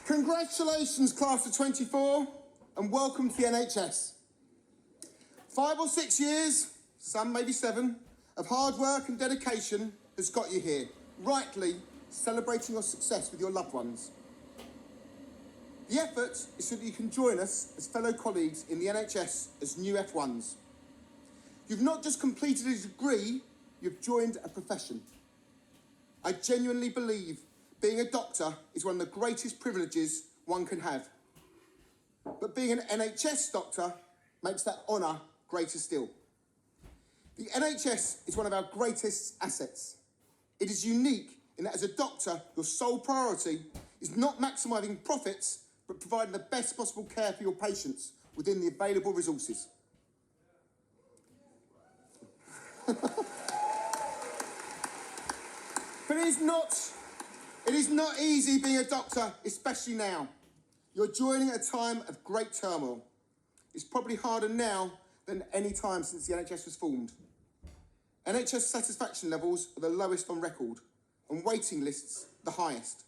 Congratulations, class of 24, and welcome to the NHS. 5 or 6 years, some maybe 7, of hard work and dedication has got you here, rightly celebrating your success with your loved ones. The effort is so that you can join us as fellow colleagues in the NHS as new F1s. You've not just completed a degree, you've joined a profession. I genuinely believe being a doctor is one of the greatest privileges one can have. But being an NHS doctor makes that honour greater still. The NHS is one of our greatest assets. It is unique in that as a doctor, your sole priority is not maximising profits, but providing the best possible care for your patients within the available resources. But it is not easy being a doctor, especially now. You're joining at a time of great turmoil. It's probably harder now than any time since the NHS was formed. NHS satisfaction levels are the lowest on record, and waiting lists the highest.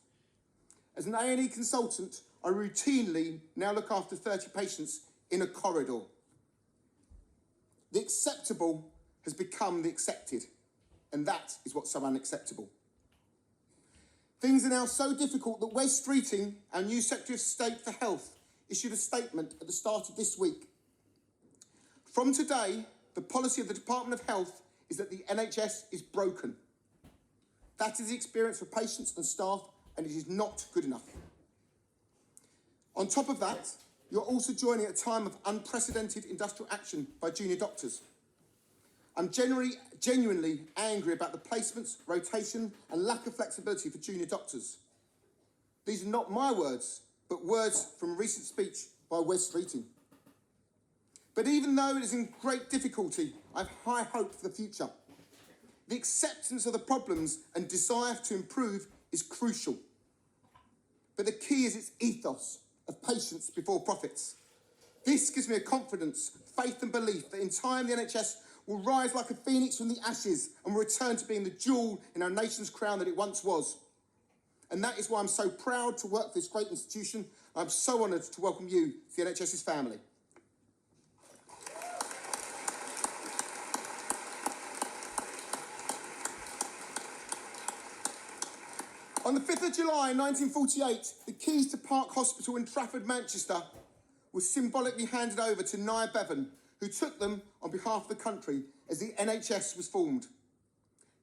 As an A&E consultant, I routinely now look after 30 patients in a corridor. The acceptable has become the accepted, and that is what's so unacceptable. Things are now so difficult that Wes Streeting, our new Secretary of State for Health, issued a statement at the start of this week. From today, the policy of the Department of Health is that the NHS is broken. That is the experience for patients and staff, and it is not good enough. On top of that, you're also joining at a time of unprecedented industrial action by junior doctors. I'm genuinely angry about the placements, rotation and lack of flexibility for junior doctors. These are not my words, but words from a recent speech by Wes Streeting. But even though it is in great difficulty, I have high hope for the future. The acceptance of the problems and desire to improve is crucial. But the key is its ethos of patients before profits. This gives me a confidence, faith and belief that in time the NHS will rise like a phoenix from the ashes and will return to being the jewel in our nation's crown that it once was. And that is why I'm so proud to work for this great institution. I'm so honoured to welcome you to the NHS's family. On the 5th of July 1948, the keys to Park Hospital in Trafford, Manchester, were symbolically handed over to Nia Bevan, who took them on behalf of the country as the NHS was formed.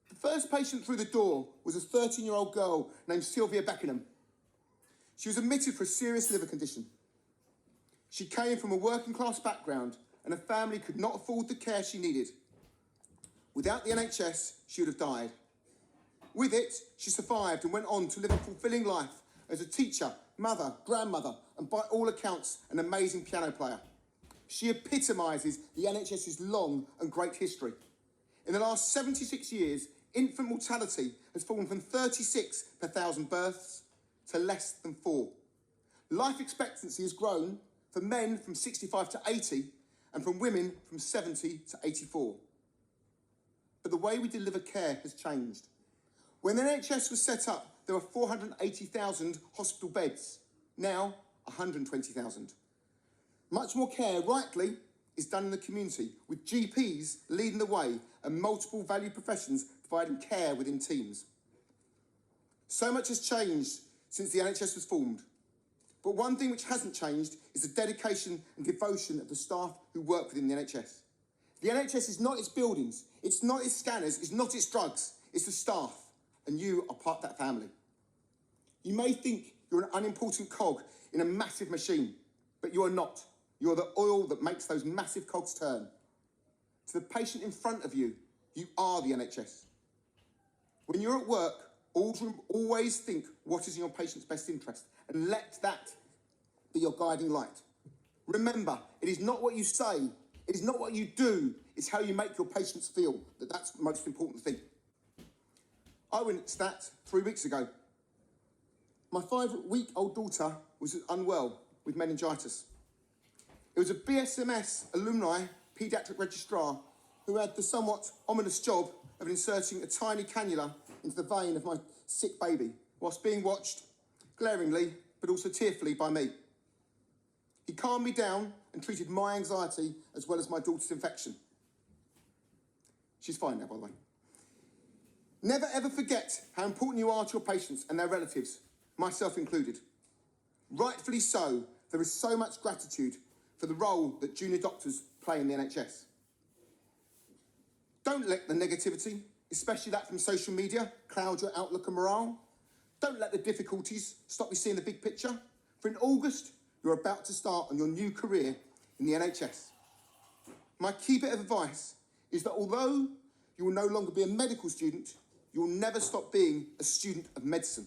The first patient through the door was a 13-year-old girl named Sylvia Beckenham. She was admitted for a serious liver condition. She came from a working-class background and her family could not afford the care she needed. Without the NHS, she would have died. With it, she survived and went on to live a fulfilling life as a teacher, mother, grandmother, and by all accounts, an amazing piano player. She epitomises the NHS's long and great history. In the last 76 years, infant mortality has fallen from 36 per 1,000 births to less than 4. Life expectancy has grown for men from 65 to 80 and from women from 70 to 84. But the way we deliver care has changed. When the NHS was set up, there were 480,000 hospital beds. Now, 120,000. Much more care, rightly, is done in the community, with GPs leading the way and multiple valued professions providing care within teams. So much has changed since the NHS was formed. But one thing which hasn't changed is the dedication and devotion of the staff who work within the NHS. The NHS is not its buildings, it's not its scanners, it's not its drugs, it's the staff. And you are part of that family. You may think you're an unimportant cog in a massive machine, but you are not. You are the oil that makes those massive cogs turn. To the patient in front of you, you are the NHS. When you're at work, always think what is in your patient's best interest and let that be your guiding light. Remember, it is not what you say, it is not what you do, it's how you make your patients feel. That's the most important thing. I witnessed that 3 weeks ago. My 5-week-old daughter was unwell with meningitis. It was a BSMS alumni paediatric registrar who had the somewhat ominous job of inserting a tiny cannula into the vein of my sick baby whilst being watched, glaringly but also tearfully by me. He calmed me down and treated my anxiety as well as my daughter's infection. She's fine now, by the way. Never ever forget how important you are to your patients and their relatives, myself included. Rightfully so, there is so much gratitude for the role that junior doctors play in the NHS. Don't let the negativity, especially that from social media, cloud your outlook and morale. Don't let the difficulties stop you seeing the big picture. For in August, you're about to start on your new career in the NHS. My key bit of advice is that although you will no longer be a medical student, you will never stop being a student of medicine.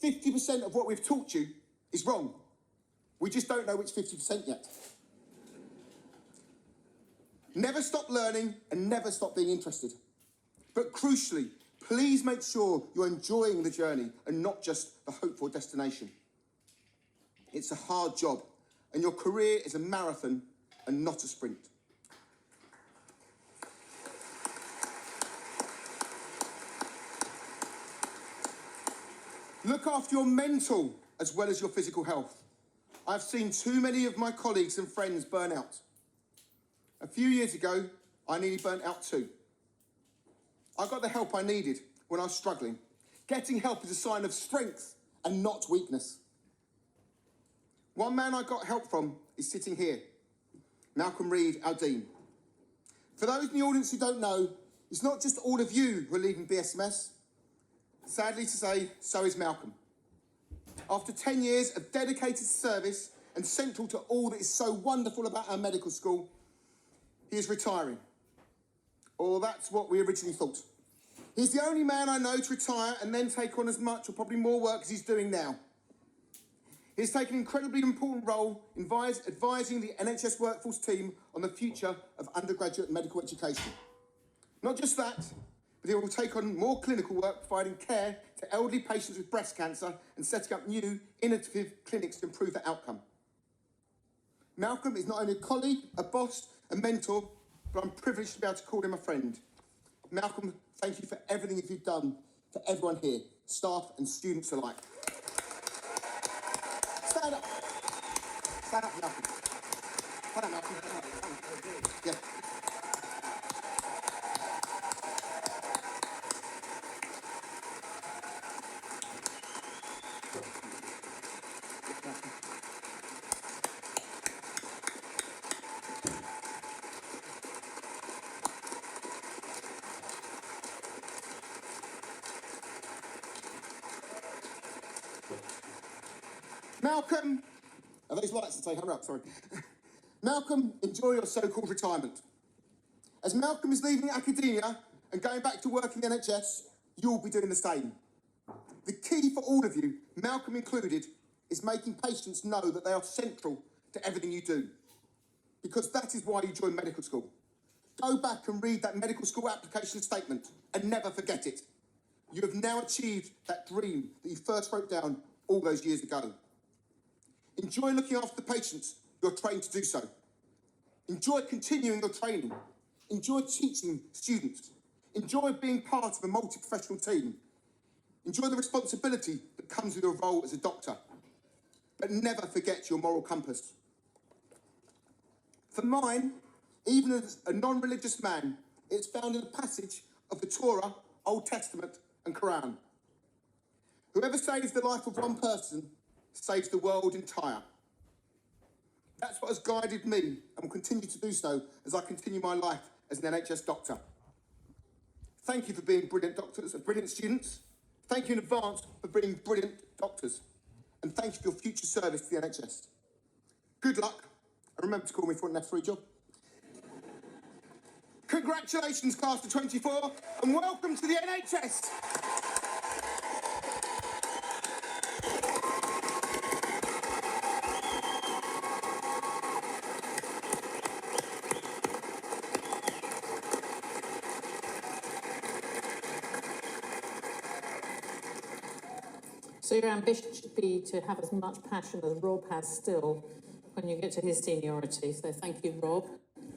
50% of what we've taught you is wrong. We just don't know which 50% yet. Never stop learning and never stop being interested. But crucially, please make sure you're enjoying the journey and not just the hoped-for destination. It's a hard job, and your career is a marathon and not a sprint. Look after your mental as well as your physical health. I've seen too many of my colleagues and friends burn out. A few years ago, I nearly burnt out too. I got the help I needed when I was struggling. Getting help is a sign of strength and not weakness. One man I got help from is sitting here, Malcolm Reed, our Dean. For those in the audience who don't know, it's not just all of you who are leaving BSMS. Sadly to say, so is Malcolm. After 10 years of dedicated service and central to all that is so wonderful about our medical school, he is retiring. Or that's what we originally thought. He's the only man I know to retire and then take on as much or probably more work as he's doing now. He's taken an incredibly important role in advising the NHS workforce team on the future of undergraduate medical education. Not just that, but he will take on more clinical work, providing care to elderly patients with breast cancer and setting up new, innovative clinics to improve their outcome. Malcolm is not only a colleague, a boss, a mentor, but I'm privileged to be able to call him a friend. Malcolm, thank you for everything you've done for everyone here, staff and students alike. Stand up. Stand up, Malcolm. Stand up, Malcolm. Stand up. Yeah. Malcolm, are those lights to say hurry up, sorry. Malcolm, enjoy your so-called retirement. As Malcolm is leaving academia and going back to work in the NHS, you'll be doing the same. The key for all of you, Malcolm included, is making patients know that they are central to everything you do. Because that is why you joined medical school. Go back and read that medical school application statement and never forget it. You have now achieved that dream that you first wrote down all those years ago. Enjoy looking after the patients you're trained to do so. Enjoy continuing your training. Enjoy teaching students. Enjoy being part of a multi-professional team. Enjoy the responsibility that comes with your role as a doctor. But never forget your moral compass. For mine, even as a non-religious man, it's found in a passage of the Torah, Old Testament and Quran. Whoever saves the life of one person saves the world entire. That's what has guided me and will continue to do so as I continue my life as an NHS doctor. Thank you for being brilliant doctors and brilliant students. Thank you in advance for being brilliant doctors. And thank you for your future service to the NHS. Good luck, and remember to call me for an F3 job. Congratulations, class of 24, and welcome to the NHS. So your ambition should be to have as much passion as Rob has still when you get to his seniority. So thank you, Rob.